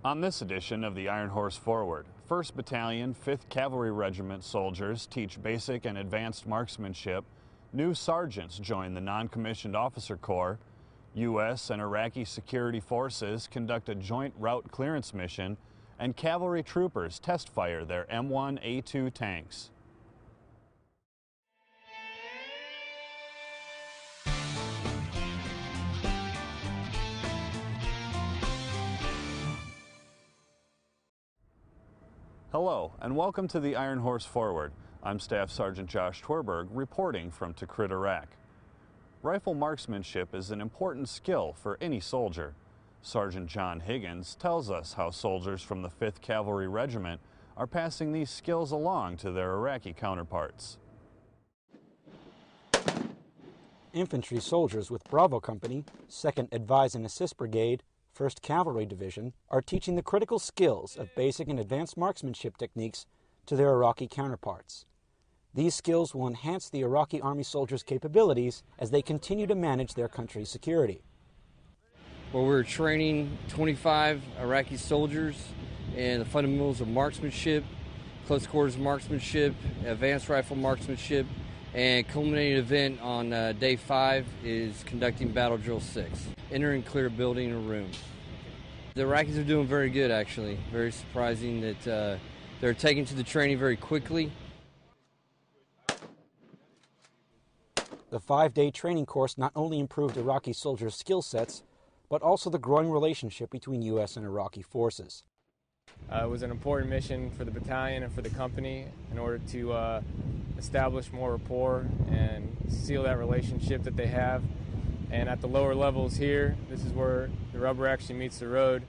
On this edition of the Ironhorse Forward, 1st Battalion, 5th Cavalry Regiment soldiers teach basic and advanced marksmanship, new sergeants join the Non-Commissioned Officer Corps, U.S. and Iraqi security forces conduct a joint route clearance mission, and cavalry troopers test fire their M1A2 tanks. Hello, and welcome to the Ironhorse Forward. I'm Staff Sergeant Josh Tverberg, reporting from Tikrit, Iraq. Rifle marksmanship is an important skill for any soldier. Sergeant John Higgins tells us how soldiers from the 5th Cavalry Regiment are passing these skills along to their Iraqi counterparts. Infantry soldiers with Bravo Company, 2nd Advise and Assist Brigade, 1st Cavalry Division are teaching the critical skills of basic and advanced marksmanship techniques to their Iraqi counterparts. These skills will enhance the Iraqi Army soldiers' capabilities as they continue to manage their country's security. Well, we're training 25 Iraqi soldiers in the fundamentals of marksmanship, close quarters marksmanship, advanced rifle marksmanship, and culminating event on day 5 is conducting Battle Drill 6, enter and clear a building or room. The Iraqis are doing very good, actually. Very surprising that they're taking to the training very quickly. The 5-day training course not only improved Iraqi soldiers' skill sets, but also the growing relationship between U.S. and Iraqi forces. It was an important mission for the battalion and for the company in order to establish more rapport and seal that relationship that they have. And at the lower levels here, this is where the rubber actually meets the road.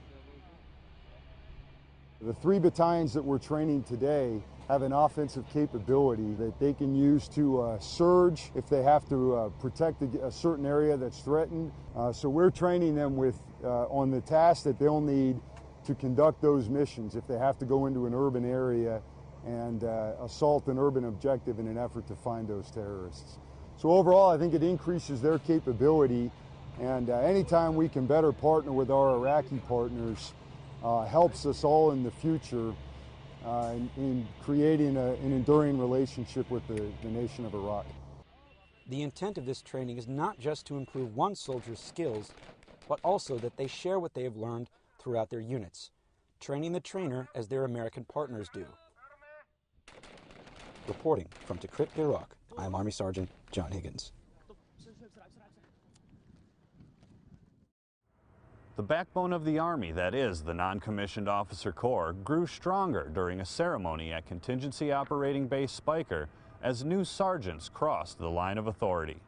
The 3 battalions that we're training today have an offensive capability that they can use to surge if they have to protect a certain area that's threatened. So we're training them with on the tasks that they'll need to conduct those missions if they have to go into an urban area and assault an urban objective in an effort to find those terrorists. So overall, I think it increases their capability, and anytime we can better partner with our Iraqi partners helps us all in the future in creating an enduring relationship with the nation of Iraq. The intent of this training is not just to improve one soldier's skills, but also that they share what they have learned throughout their units, training the trainer as their American partners do. Reporting from Tikrit, Iraq, I'm Army Sergeant John Higgins. The backbone of the Army, that is, the Non-Commissioned Officer Corps, grew stronger during a ceremony at Contingency Operating Base Spiker as new sergeants crossed the line of authority.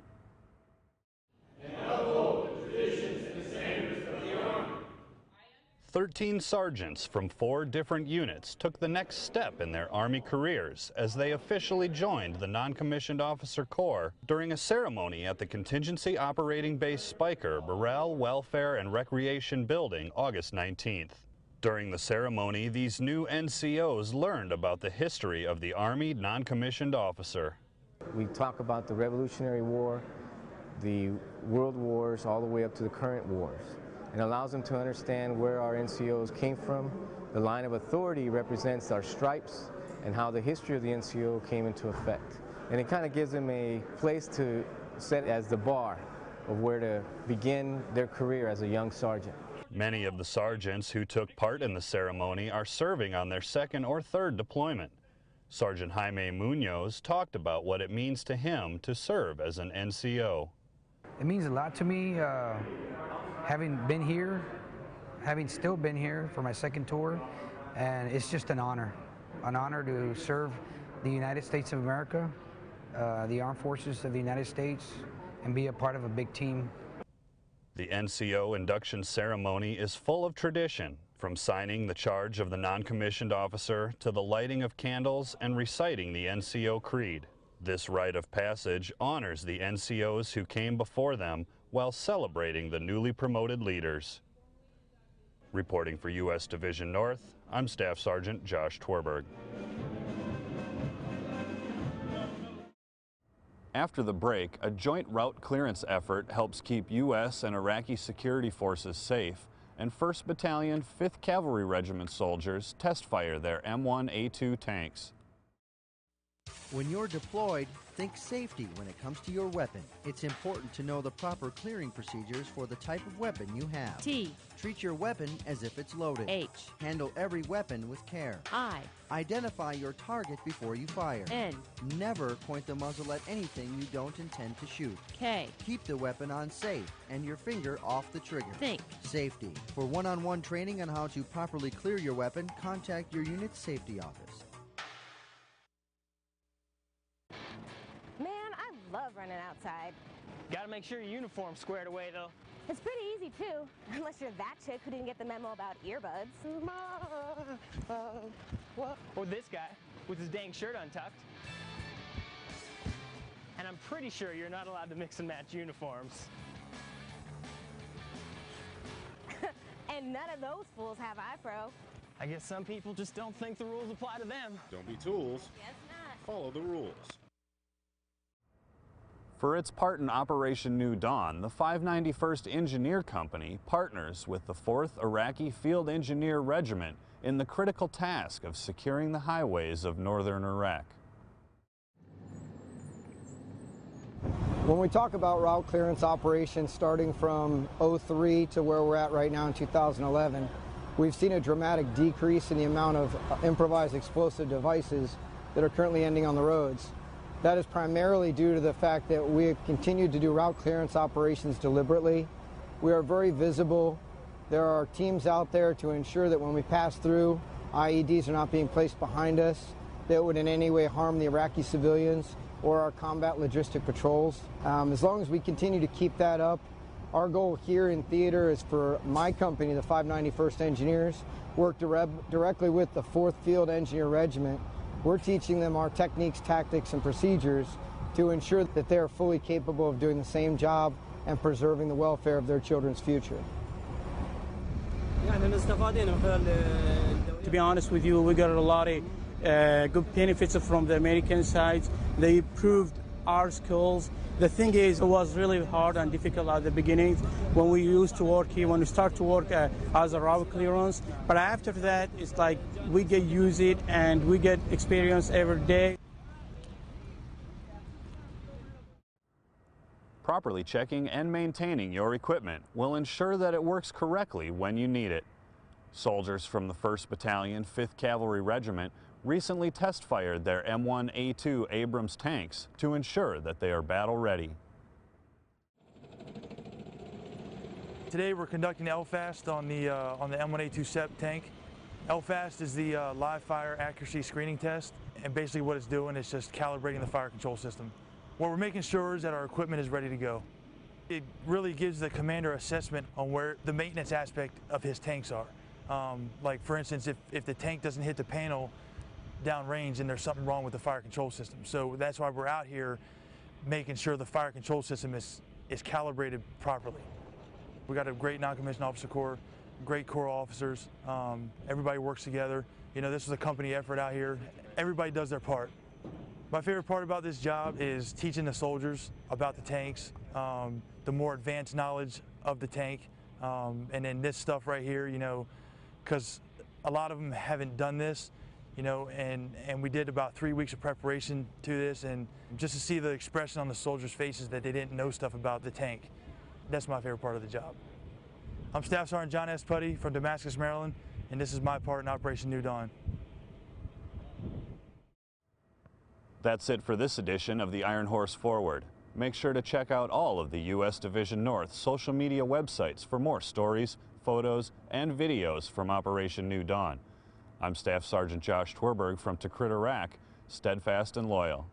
13 sergeants from 4 different units took the next step in their Army careers as they officially joined the Non-Commissioned Officer Corps during a ceremony at the Contingency Operating Base Spiker Morale, Welfare, and Recreation Building August 19th. During the ceremony, these new NCOs learned about the history of the Army Non-Commissioned Officer. We talk about the Revolutionary War, the World Wars, all the way up to the current wars. It allows them to understand where our NCOs came from. The line of authority represents our stripes and how the history of the NCO came into effect. And it kind of gives them a place to set as the bar of where to begin their career as a young sergeant. Many of the sergeants who took part in the ceremony are serving on their 2nd or 3rd deployment. Sergeant Jaime Munoz talked about what it means to him to serve as an NCO. It means a lot to me. Having been here, having still been here for my 2nd tour, and it's just an honor to serve the United States of America, the armed forces of the United States, and be a part of a big team. The NCO induction ceremony is full of tradition, from signing the charge of the non-commissioned officer to the lighting of candles and reciting the NCO creed. This rite of passage honors the NCOs who came before them while celebrating the newly promoted leaders. Reporting for U.S. Division North, I'm Staff Sergeant Josh Tverberg. After the break, a joint route clearance effort helps keep U.S. and Iraqi security forces safe and 1st Battalion, 5th Cavalry Regiment soldiers test fire their M1A2 tanks. When you're deployed, think safety when it comes to your weapon. It's important to know the proper clearing procedures for the type of weapon you have. T. Treat your weapon as if it's loaded. H. Handle every weapon with care. I. Identify your target before you fire. N. Never point the muzzle at anything you don't intend to shoot. K. Keep the weapon on safe and your finger off the trigger. Think. Safety. For one-on-one training on how to properly clear your weapon, contact your unit's safety office. Man, I love running outside. Gotta make sure your uniform's squared away, though. It's pretty easy, too, unless you're that chick who didn't get the memo about earbuds. Or this guy, with his dang shirt untucked. And I'm pretty sure you're not allowed to mix and match uniforms. And none of those fools have iPro. I guess some people just don't think the rules apply to them. Don't be tools. Guess not. Follow the rules. For its part in Operation New Dawn, the 591st Engineer Company partners with the 4th Iraqi Field Engineer Regiment in the critical task of securing the highways of northern Iraq. When we talk about route clearance operations starting from '03 to where we're at right now in 2011, we've seen a dramatic decrease in the amount of improvised explosive devices that are currently ending on the roads. That is primarily due to the fact that we have continued to do route clearance operations deliberately. We are very visible. There are teams out there to ensure that when we pass through, IEDs are not being placed behind us that would in any way harm the Iraqi civilians or our combat logistic patrols. As long as we continue to keep that up, our goal here in theater is for my company, the 591st Engineers, work directly with the 4th Field Engineer Regiment. We're teaching them our techniques, tactics, and procedures to ensure that they're fully capable of doing the same job and preserving the welfare of their children's future. To be honest with you, we got a lot of good benefits from the American side. They improved our skills. The thing is, it was really hard and difficult at the beginning when we used to work here, when we start to work as a route clearance. But after that, it's like we get used it and we get experience every day. Properly checking and maintaining your equipment will ensure that it works correctly when you need it. Soldiers from the 1st Battalion, 5th Cavalry Regiment recently test fired their M1A2 Abrams tanks to ensure that they are battle ready. Today we're conducting LFAST on the M1A2 SEP tank. LFAST is the live fire accuracy screening test, and basically what it's doing is just calibrating the fire control system. What we're making sure is that our equipment is ready to go. It really gives the commander assessment on where the maintenance aspect of his tanks are. Like for instance, if the tank doesn't hit the panel downrange, then there's something wrong with the fire control system. So that's why we're out here making sure the fire control system is calibrated properly. We got a great non-commissioned officer corps, great corps officers. Everybody works together. You know, this is a company effort out here. Everybody does their part. My favorite part about this job is teaching the soldiers about the tanks, the more advanced knowledge of the tank, and then this stuff right here, you know, because a lot of them haven't done this, you know, and we did about 3 weeks of preparation to this, and just to see the expression on the soldiers' faces that they didn't know stuff about the tank, that's my favorite part of the job. I'm Staff Sergeant John S. Putty from Damascus, Maryland, and this is my part in Operation New Dawn. That's it for this edition of the Ironhorse Forward. Make sure to check out all of the U.S. Division North social media websites for more stories, photos, and videos from Operation New Dawn. I'm Staff Sergeant Josh Tverberg from Tikrit, Iraq, steadfast and loyal.